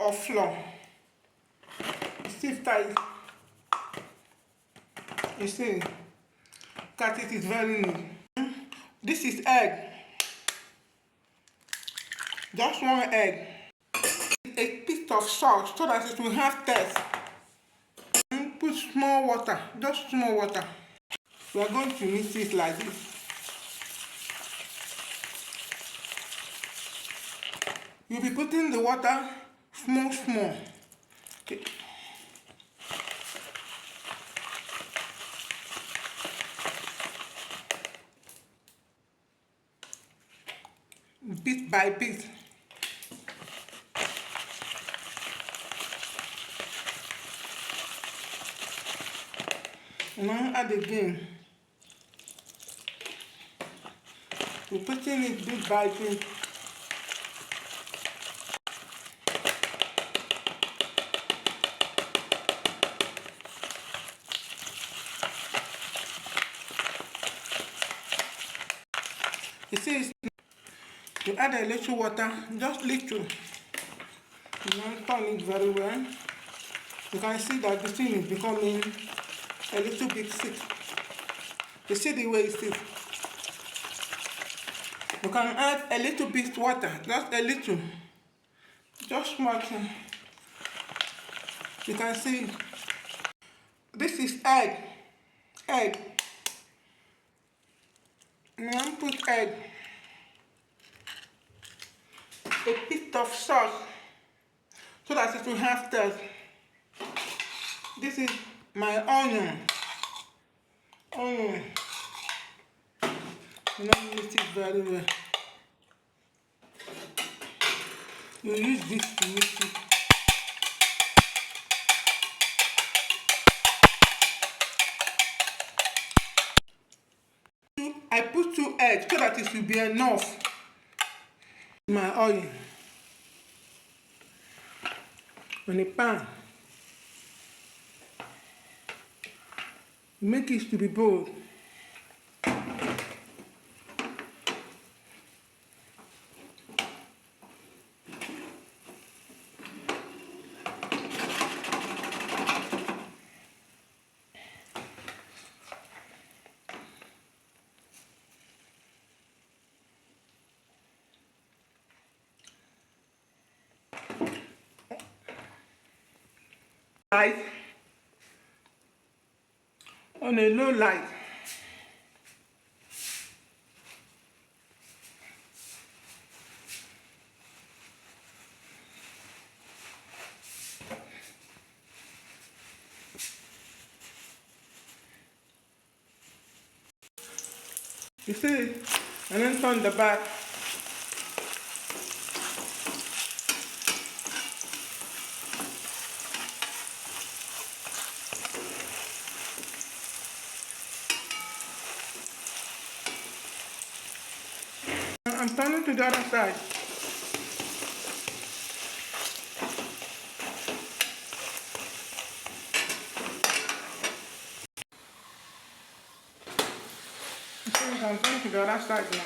of flour. Sift it. You see, cut it is very neat. This is egg. Just one egg. A piece of salt so that it will have taste. Put small water, just small water. We are going to mix it like this. You'll be putting the water small. Okay. Bit by bit. And now add again. We're putting it bit by bit. You see, you add a little water, just little. You now turn it very well. You can see that the thing is becoming a little bit thick. You see the way it is. You can add a little bit water, just a little. Just much. You can see. This is egg. Egg. Now put egg. A bit of salt so that it will have taste. This is my onion. Now mix it very well. You use this to mix it. I put 2 eggs so that it will be enough. My oil on a pan. Make it to be bold. Light on a low light. You see, and then turn the back. I'm turning to the other side. So I'm turning to the other side now.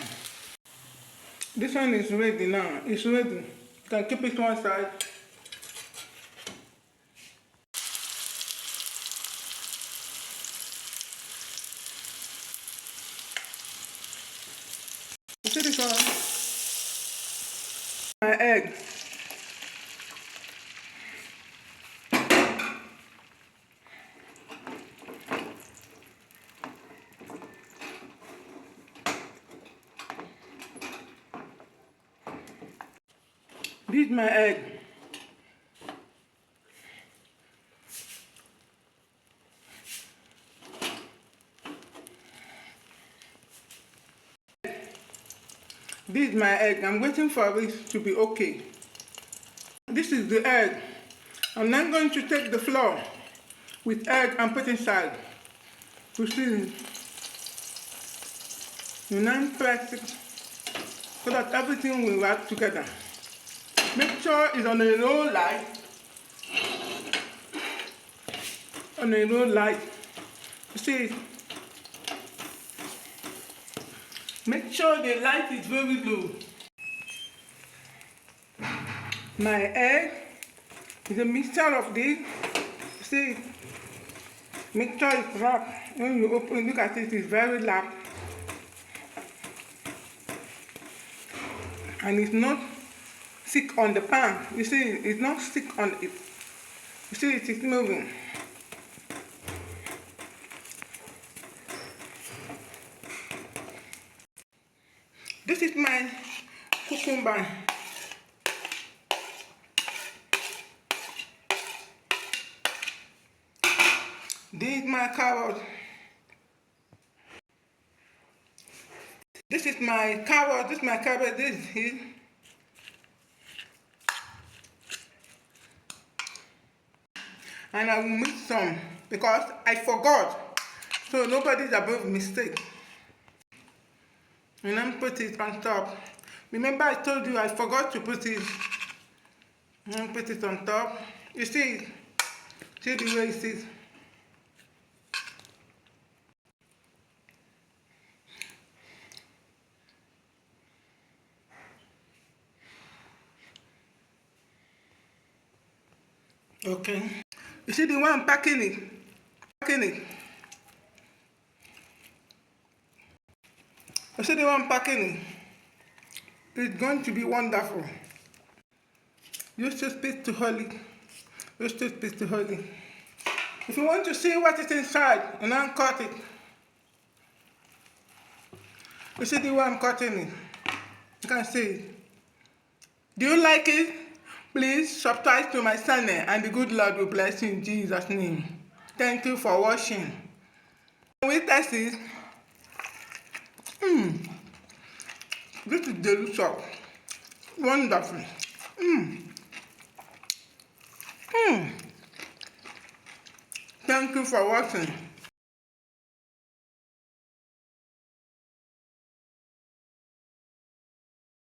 This one is ready now. It's ready. You can keep it one side. You see this one? My egg. This is my egg. This is my egg. I'm waiting for it to be okay. This is the egg. I'm now going to take the flour with egg and put inside. You see, you now press it so that everything will work together. Make sure it's on a low light. On a low light. You see, make sure the light is very low. My egg It's a mixture of this. See, mixture is wrapped. When you open, look at it, it's very large. And it's not stick on the pan. You see, it's not stick on it. You see, it is moving. This is my cucumber. This is my carrot. This is my carrot. This is my carrot. This is it. And I will mix some because I forgot. So nobody's above mistake. And then put it on top. Remember I told you I forgot to put it. And put it on top. You see the way it is. Okay. You see the way I'm packing it? You see the way I'm packing it? It's going to be wonderful. Use toothpaste to hold it. Use toothpaste to hold it. If you want to see what is inside, and then cut it. You see the way I'm cutting it? You can see it. Do you like it? Please subscribe to my channel and the good Lord will bless you in Jesus' name. Thank you for watching. We test it. This is delicious. Wonderful. Thank you for watching.